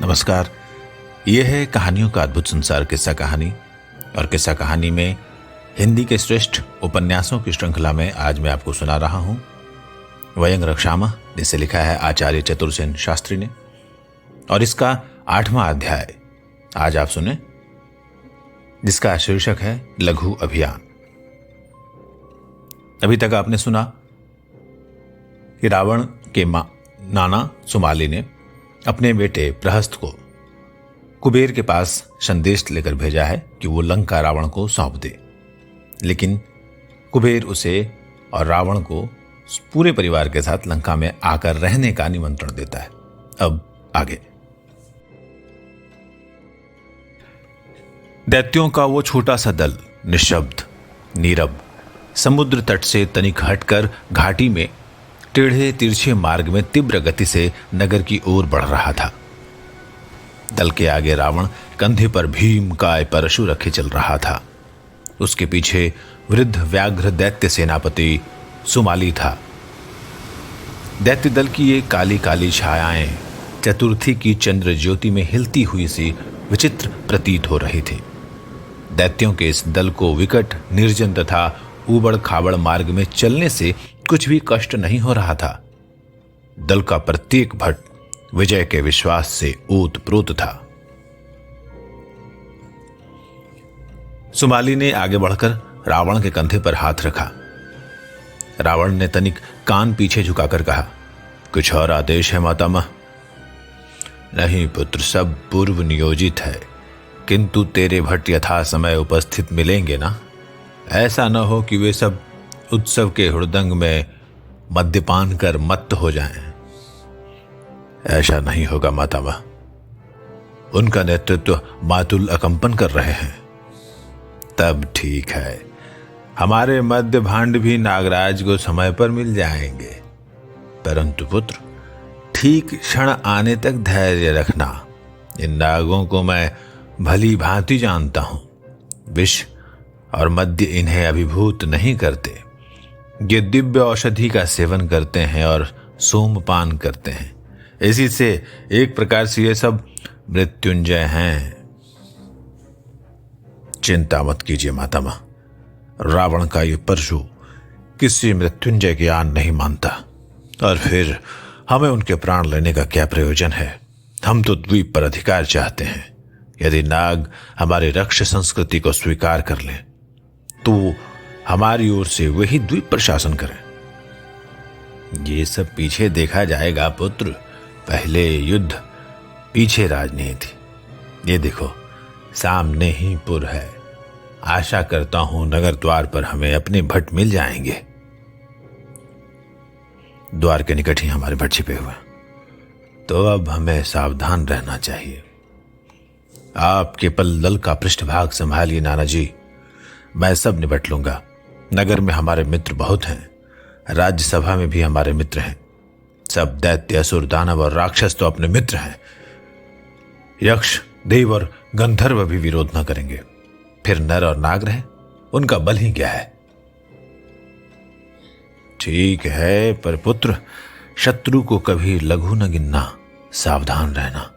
नमस्कार। यह है कहानियों का अद्भुत संसार किस्सा कहानी। और किस्सा कहानी में हिंदी के श्रेष्ठ उपन्यासों की श्रृंखला में आज मैं आपको सुना रहा हूं वयं रक्षामः, जिसे लिखा है आचार्य चतुरसेन शास्त्री ने। और इसका 8वां अध्याय आज आप सुने, जिसका शीर्षक है लघु अभियान। अभी तक आपने सुना कि रावण के नाना सुमाली ने अपने बेटे प्रहस्त को कुबेर के पास संदेश लेकर भेजा है कि वो लंका रावण को सौंप दे। लेकिन कुबेर उसे और रावण को पूरे परिवार के साथ लंका में आकर रहने का निमंत्रण देता है। अब आगे। दैत्यों का वो छोटा सा दल निशब्द, नीरव, समुद्र तट से तनिक हटकर घाटी में टेढ़े तिरछे मार्ग में तीव्र गति से नगर की ओर बढ़ रहा था। दल के आगे रावण कंधे पर भीम काय परशु रखे चल रहा था। उसके पीछे वृद्ध व्याघ्र दैत्य सेनापति सुमाली था। दैत्य दल की ये काली काली छायाएं चतुर्थी की चंद्र ज्योति में हिलती हुई सी विचित्र प्रतीत हो रही थी। दैत्यों के इस दल को विकट, निर्जन तथा ऊबड़ खाबड़ मार्ग में चलने से कुछ भी कष्ट नहीं हो रहा था। दल का प्रत्येक भट्ट विजय के विश्वास से ओतप्रोत था। सुमाली ने आगे बढ़कर रावण के कंधे पर हाथ रखा। रावण ने तनिक कान पीछे झुकाकर कहा, कुछ और आदेश है मातामह? नहीं पुत्र, सब पूर्व नियोजित है, किंतु तेरे भट्ट यथा समय उपस्थित मिलेंगे ना। ऐसा न हो कि वे सब उत्सव के हुड़दंग में मद्यपान कर मत्त हो जाएं। ऐसा नहीं होगा मातामह। उनका नेतृत्व मातुल अकंपन कर रहे हैं। तब ठीक है, हमारे मद्य भांड भी नागराज को समय पर मिल जाएंगे। परंतु पुत्र, ठीक क्षण आने तक धैर्य रखना। इन नागों को मैं भली भांति जानता हूं। विष और मद्य इन्हें अभिभूत नहीं करते। ये दिव्य औषधि का सेवन करते हैं और सोमपान करते हैं। इसी से एक प्रकार से ये सब मृत्युंजय हैं। चिंता मत कीजिए मातामह, रावण का ये परशु किसी मृत्युंजय की आन नहीं मानता। और फिर हमें उनके प्राण लेने का क्या प्रयोजन है? हम तो द्वीप पर अधिकार चाहते हैं। यदि नाग हमारी रक्ष संस्कृति को स्वीकार कर लें तो हमारी ओर से वही द्वीप पर शासन करें। ये सब पीछे देखा जाएगा पुत्र। पहले युद्ध, पीछे राजनीति। ये देखो, सामने ही पुर है। आशा करता हूं नगर द्वार पर हमें अपने भट्ट मिल जाएंगे। द्वार के निकट ही हमारे भट्ट छिपे हुए, तो अब हमें सावधान रहना चाहिए। आप केवल दल का पृष्ठभाग संभालिए नाना जी, मैं सब निपट लूंगा। नगर में हमारे मित्र बहुत हैं। राज्यसभा में भी हमारे मित्र हैं। सब दैत्य, असुर, दानव और राक्षस तो अपने मित्र हैं। यक्ष, देव और गंधर्व भी विरोध न करेंगे। फिर नर और नाग रहे, उनका बल ही क्या है? ठीक है, पर पुत्र, शत्रु को कभी लघु न गिनना, सावधान रहना।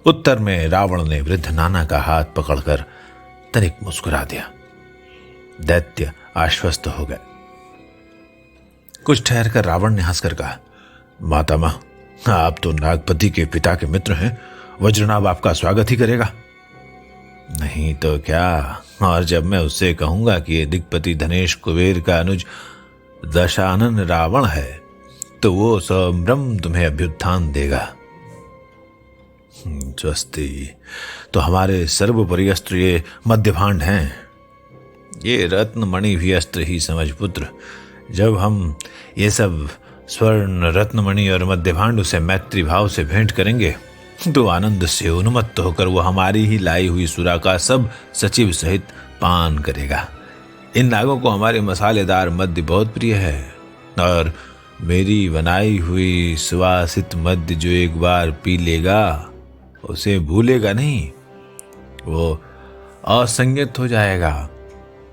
उत्तर में रावण ने वृद्ध नाना का हाथ पकड़कर तनिक मुस्कुरा दिया। दैत्य आश्वस्त हो गए। कुछ ठहरकर रावण ने हंसकर कहा, मातामह, आप तो नागपति के पिता के मित्र हैं। वज्रनाभ आपका स्वागत ही करेगा। नहीं तो क्या। और जब मैं उससे कहूंगा कि ये दिग्पति धनेश कुबेर का अनुज दशानन रावण है, तो वो संभ्रम तुम्हें अभ्युत्थान देगा। स्वस्ति। तो हमारे सर्वोपरि अस्त्र ये मद्यभांड हैं। ये रत्नमणि भी अस्त्र ही समझ पुत्र। जब हम ये सब स्वर्ण, रत्नमणि और मद्यभांड उसे मैत्री भाव से भेंट करेंगे तो आनंद से उन्मत्त होकर वो हमारी ही लाई हुई सुरा का सब सचिव सहित पान करेगा। इन नागों को हमारे मसालेदार मद्य बहुत प्रिय है, और मेरी बनाई हुई सुवासित मद्य जो एक बार पी लेगा उसे भूलेगा नहीं। वो असंयत हो जाएगा।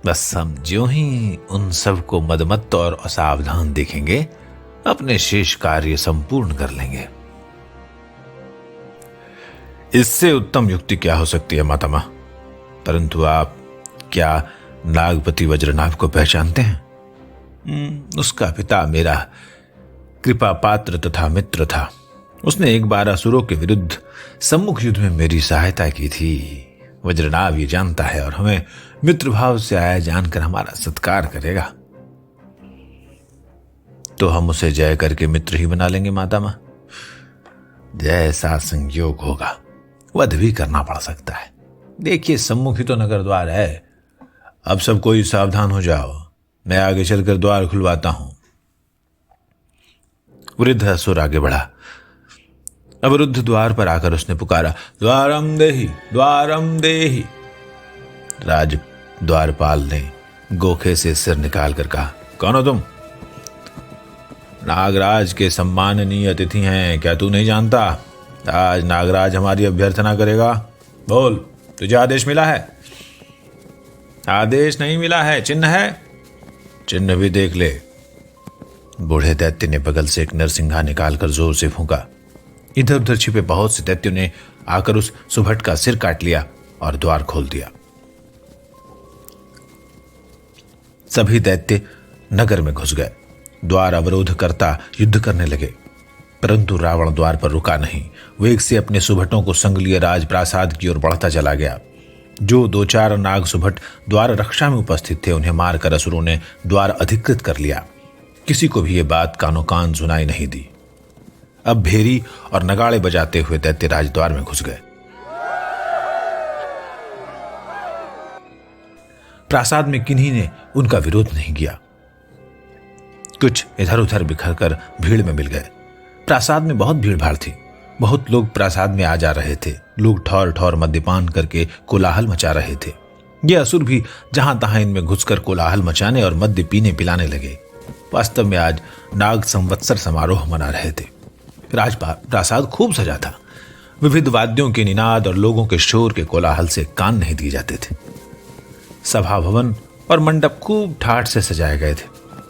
बस हम ज्यों ही उन सबको मदमत्त और असावधान देखेंगे, अपने शेष कार्य संपूर्ण कर लेंगे। इससे उत्तम युक्ति क्या हो सकती है मातामह? परंतु आप क्या नागपति वज्रनाभ को पहचानते हैं? उसका पिता मेरा कृपा पात्र तथा मित्र था। उसने एक बार असुरों के विरुद्ध सम्मुख युद्ध में मेरी सहायता की थी। वज्रनाभ ये जानता है और हमें मित्र भाव से आया जानकर हमारा सत्कार करेगा। तो हम उसे जय करके मित्र ही बना लेंगे मातामह। जैसा संयोग होगा, वध भी करना पड़ सकता है। देखिए, सम्मुख ही तो नगर द्वार है। अब सब कोई सावधान हो जाओ, मैं आगे चलकर द्वार खुलवाता हूं। वृद्ध असुर आगे बढ़ा। अवरुद्ध द्वार पर आकर उसने पुकारा, द्वारम देहि, द्वारम देहि। राज द्वारपाल ने गोखे से सिर निकाल कर कहा, कौन हो तुम? नागराज के सम्माननीय अतिथि हैं, क्या तू नहीं जानता? आज नागराज हमारी अभ्यर्थना करेगा। बोल, तुझे आदेश मिला है? आदेश नहीं मिला है, चिन्ह है। चिन्ह भी देख ले। बूढ़े दैत्य ने बगल से एक नरसिंहा निकालकर जोर से फूंका। इधर उधर छिपे बहुत से दैत्यों ने आकर उस सुभट का सिर काट लिया और द्वार खोल दिया। सभी दैत्य नगर में घुस गए। द्वार अवरोध करता युद्ध करने लगे, परंतु रावण द्वार पर रुका नहीं। वेग से अपने सुभटों को संग लिए राजप्रासाद की ओर बढ़ता चला गया। जो 2-4 नाग सुभट द्वार रक्षा में उपस्थित थे, उन्हें मारकर असुरों ने द्वार अधिकृत कर लिया। किसी को भी ये बात कानो कान सुनाई नहीं दी। अब भेरी और नगाड़े बजाते हुए दैत्य राजद्वार में घुस गए। प्रासाद में किन्हीं ने उनका विरोध नहीं किया। कुछ इधर उधर बिखर कर भीड़ में मिल गए। प्रासाद में बहुत भीड़ भाड़ थी। बहुत लोग प्रासाद में आ जा रहे थे। लोग ठौर ठौर मद्यपान करके कोलाहल मचा रहे थे। ये असुर भी जहां तहां इनमें घुसकर कोलाहल मचाने और मद्य पीने पिलाने लगे। वास्तव में आज नाग संवत्सर समारोह मना रहे थे। प्रासाद खूब सजा था। विविध वाद्यों के निनाद और लोगों के शोर के कोलाहल से कान नहीं दिए जाते थे। सभा भवन और मंडप खूब ठाठ से सजाए गए थे।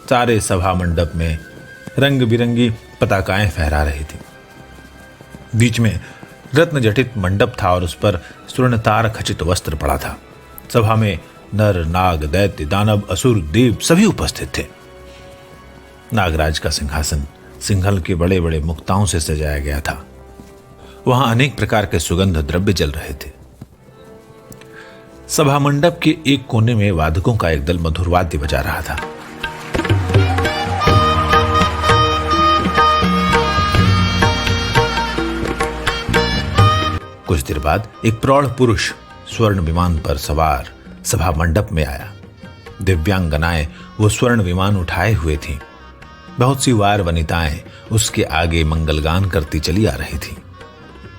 सारे सभा मंडप में रंग बिरंगी पताकाएं फहरा रही थी। बीच में रत्न जटित मंडप था और उस पर स्वर्ण तार खचित वस्त्र पड़ा था। सभा में नर नाग दैत्य दानव असुर देव सभी उपस्थित थे। नागराज का सिंहासन सिंघल के बड़े बड़े मुक्ताओं से सजाया गया था। वहां अनेक प्रकार के सुगंध द्रव्य जल रहे थे। सभा मंडप के एक कोने में वादकों का एक दल मधुर वाद्य बजा रहा था। कुछ देर बाद एक प्रौढ़ पुरुष स्वर्ण विमान पर सवार सभा मंडप में आया। दिव्यांगनाएं वो स्वर्ण विमान उठाए हुए थीं। बहुत सी वार वनिताएं उसके आगे मंगलगान करती चली आ रही थीं।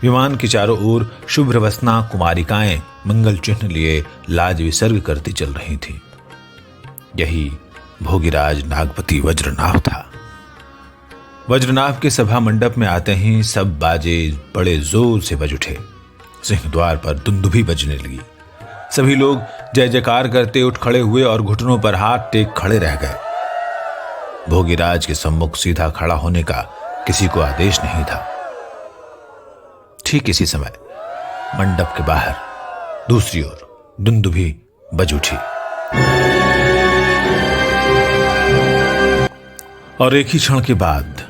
विमान के चारों ओर शुभ्र वसना कुमारिकाएं मंगल चिन्ह लिए लाज विसर्ग करती चल रही थीं। यही भोगिराज नागपति वज्रनाभ था। वज्रनाभ के सभा मंडप में आते ही सब बाजे बड़े जोर से बज उठे। सिंह द्वार पर दुंदुभी बजने लगी। सभी लोग जय जयकार करते उठ खड़े हुए और घुटनों पर हाथ टेक खड़े रह गए। भोगिराज के सम्मुख सीधा खड़ा होने का किसी को आदेश नहीं था। ठीक इसी समय मंडप के बाहर दूसरी ओर दुंदुभी बज उठी और एक ही क्षण के बाद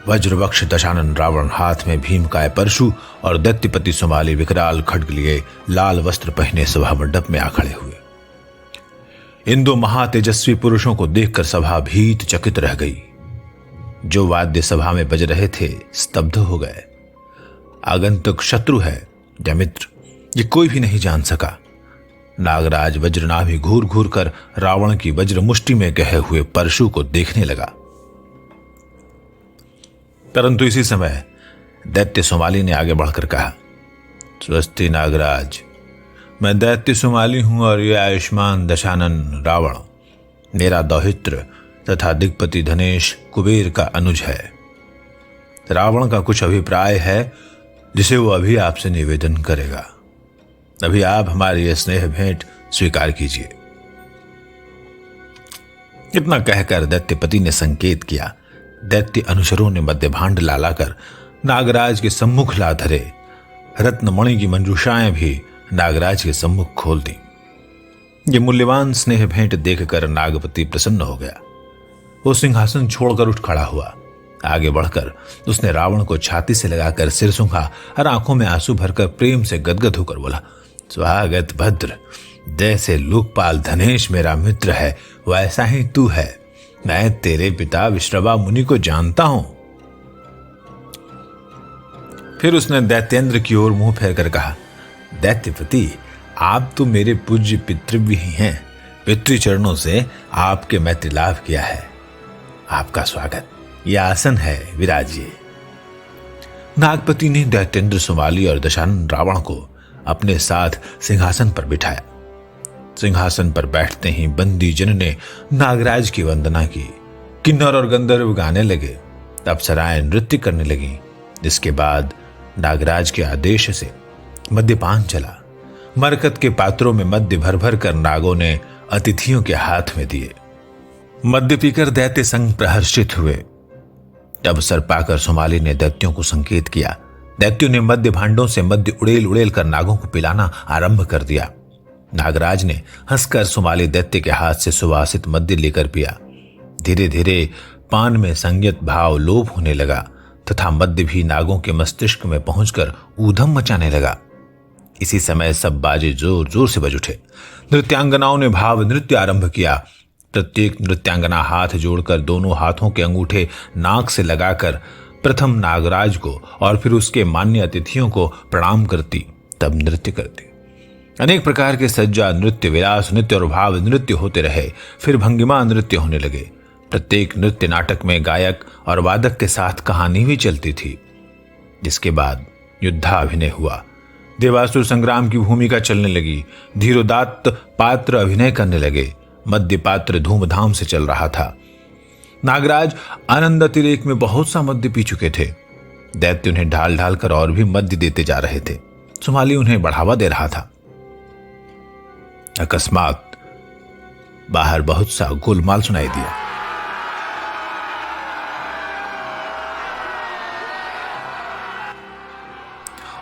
वज्रवक्ष दशानन रावण हाथ में भीमकाय परशु और दैत्यपति सुमाली विकराल खड्ग लिए लाल वस्त्र पहने सभा मंडप में आ खड़े हुए। इन दो महातेजस्वी पुरुषों को देखकर सभा भीत चकित रह गई। जो वाद्य सभा में बज रहे थे स्तब्ध हो गए। आगंतुक शत्रु है या मित्र, ये कोई भी नहीं जान सका। नागराज वज्रनाभ घूर घूर कर रावण की वज्र मुष्टि में गहे हुए परशु को देखने लगा। परंतु इसी समय दैत्य सुमाली ने आगे बढ़कर कहा, स्वस्ति नागराज, मैं दैत्य सुमाली हूं और यह आयुष्मान दशानन रावण मेरा दौहित्र तथा दिग्पति धनेश कुबेर का अनुज है। रावण का कुछ अभिप्राय है जिसे वो अभी आपसे निवेदन करेगा। अभी आप हमारी यह स्नेह भेंट स्वीकार कीजिए। इतना कहकर दैत्यपति ने संकेत किया। दैत्य अनुचरों ने मध्य भांड लाकर नागराज के सम्मुख ला धरे। रत्नमणि की मंजूषाएं भी नागराज के सम्मुख खोल दी। ये मूल्यवान स्नेह भेंट देखकर नागपति प्रसन्न हो गया। वो सिंहासन छोड़कर उठ खड़ा हुआ। आगे बढ़कर उसने रावण को छाती से लगाकर सिर सूंघा और आंखों में आंसू भरकर प्रेम से गदगद होकर बोला, स्वागत भद्र। जैसे लोकपाल धनेश मेरा मित्र है, वैसा ही तू है। मैं तेरे पिता विश्रवा मुनि को जानता हूं। फिर उसने दैत्येंद्र की ओर मुंह फेरकर कहा, दैत्यपति, आप तो मेरे पूज्य पितृव्य ही हैं। पितृचरणों से आपके मैत्री लाभ किया है। आपका स्वागत। यह आसन है, विराजिए। नागपति ने दैत्येंद्र सुमाली और दशानन रावण को अपने साथ सिंहासन पर बिठाया। सिंहासन पर बैठते ही बंदी जन ने नागराज की वंदना की। किन्नर और गंधर्व गाने लगे, अप्सराएं नृत्य करने लगी। जिसके बाद नागराज के आदेश से मद्यपान चला। मरकत के पात्रों में मद्य भर भर कर नागों ने अतिथियों के हाथ में दिए। मद्य पीकर दैत्य संग प्रहर्षित हुए। अवसर पाकर सुमाली ने दैत्यों को संकेत किया। दैत्यों ने मद्य भांडों से मद्य उड़ेल उड़ेल कर नागों को पिलाना आरंभ कर दिया। नागराज ने हंसकर सुमाली दैत्य के हाथ से सुवासित मद्य लेकर पिया। धीरे धीरे पान में संयत भाव लोप होने लगा तथा मद्य भी नागों के मस्तिष्क में पहुंचकर ऊधम मचाने लगा। इसी समय सब बाजे जोर जोर से बज उठे। नृत्यांगनाओं ने भाव नृत्य आरंभ किया। प्रत्येक नृत्यांगना हाथ जोड़कर दोनों हाथों के अंगूठे नाक से लगाकर प्रथम नागराज को और फिर उसके मान्य अतिथियों को प्रणाम करती, तब नृत्य करती। अनेक प्रकार के सज्जा नृत्य, विलास नृत्य और भाव नृत्य होते रहे। फिर भंगिमा नृत्य होने लगे। प्रत्येक नृत्य नाटक में गायक और वादक के साथ कहानी भी चलती थी। जिसके बाद युद्धाभिनय हुआ। देवासुर संग्राम की भूमिका चलने लगी। धीरोदात्त पात्र अभिनय करने लगे। मद्य पात्र धूमधाम से चल रहा था। नागराज आनंद अतिरेक में बहुत सा मद्य पी चुके थे। दैत्य उन्हें ढाल ढाल कर और भी मद्य देते जा रहे थे। सुमाली उन्हें बढ़ावा दे रहा था। अकस्मात बाहर बहुत सा गोलमाल सुनाई दिया।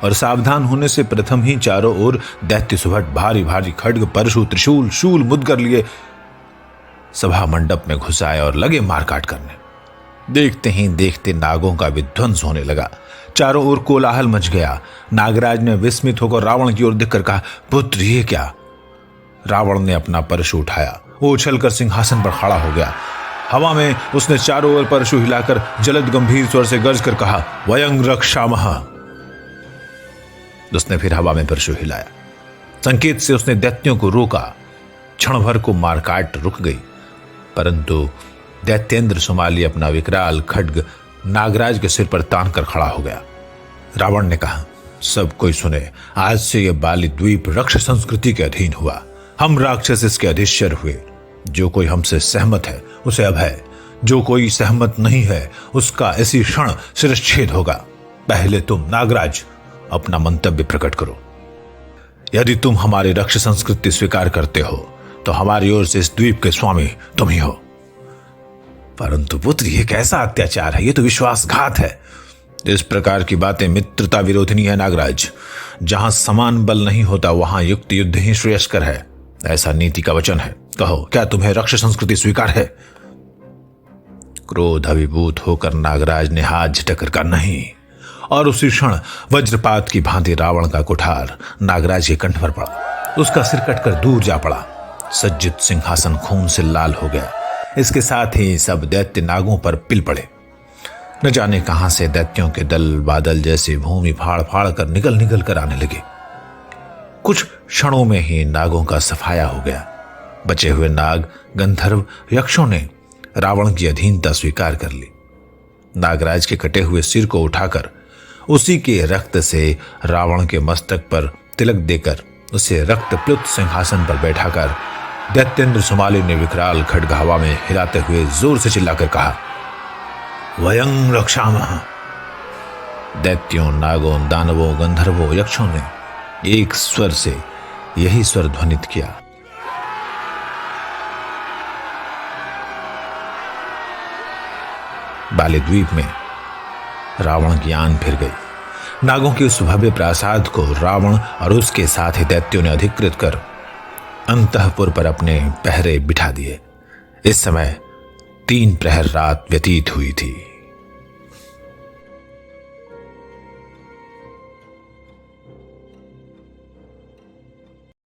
और सावधान होने से प्रथम ही चारों ओर दैत्य सुभट भारी भारी खड्ग, परशु, त्रिशूल, शूल, मुद्गर लिए सभा मंडप में घुस आए और लगे मारकाट करने। देखते ही देखते नागों का विध्वंस होने लगा। चारों ओर कोलाहल मच गया। नागराज ने विस्मित होकर रावण की ओर देखकर कहा, पुत्र ये क्या? रावण ने अपना परशु उठाया। वो उछलकर सिंहासन पर खड़ा हो गया। हवा में उसने चारों ओर परशु हिलाकर जलद गंभीर स्वर से गर्ज कर कहा, वयं रक्षामः। उसने फिर हवा में परशु हिलाया। संकेत से उसने दैत्यों को रोका। क्षण भर को मारकाट रुक गई, परंतु दैत्येंद्र सुमाली अपना विकराल खड्ग नागराज के सिर पर तान कर खड़ा हो गया। रावण ने कहा, सब कोई सुने, आज से यह बाली द्वीप रक्ष संस्कृति के अधीन हुआ। हम राक्षस इसके अधिश्चर हुए। जो कोई हमसे सहमत है उसे अभय, जो कोई सहमत नहीं है उसका इसी क्षण शिरच्छेद होगा। पहले तुम नागराज अपना मंतव्य प्रकट करो। यदि तुम हमारी रक्ष संस्कृति स्वीकार करते हो तो हमारी ओर से इस द्वीप के स्वामी तुम ही हो। परंतु पुत्र, यह कैसा अत्याचार है? यह तो विश्वासघात है। इस प्रकार की बातें मित्रता विरोधिनी है नागराज। जहां समान बल नहीं होता वहां युक्त युद्ध ही श्रेयस्कर है, ऐसा नीति का वचन है। कहो, क्या तुम्हें रक्ष संस्कृति स्वीकार है? क्रोध अभिभूत होकर नागराज ने हाथ झटक कर नहीं, और उसी क्षण वज्रपात की भांति रावण का कुठार नागराज के कंठ पर पड़ा। उसका सिर कटकर दूर जा पड़ा। सज्जित सिंहासन खून से लाल हो गया। इसके साथ ही सब दैत्य नागों पर पिल पड़े। न जाने कहां से दैत्यों के दल बादल जैसे भूमि फाड़ फाड़ कर निकल निकल कर आने लगे। कुछ क्षणों में ही नागों का सफाया हो गया। बचे हुए नाग, गंधर्व, यक्षों ने रावण की अधीनता स्वीकार कर ली। नागराज के कटे हुए सिर को उठाकर उसी के रक्त से रावण के मस्तक पर तिलक देकर उसे रक्त प्लुत सिंहासन पर बैठाकर दैत्येंद्र सुमाली ने विकराल खड्ग हवा में हिलाते हुए जोर से चिल्लाकर कहा, वयं रक्षामः। दैत्यों, नागों, दानवों, गंधर्वों, यक्षों ने एक स्वर से यही स्वर ध्वनित किया। बाली द्वीप में रावण की आन फिर गई। नागों के उस भव्य प्रासाद को रावण और उसके साथ ही दैत्यों ने अधिकृत कर अंतःपुर पर अपने पहरे बिठा दिए। इस समय 3 प्रहर रात व्यतीत हुई थी।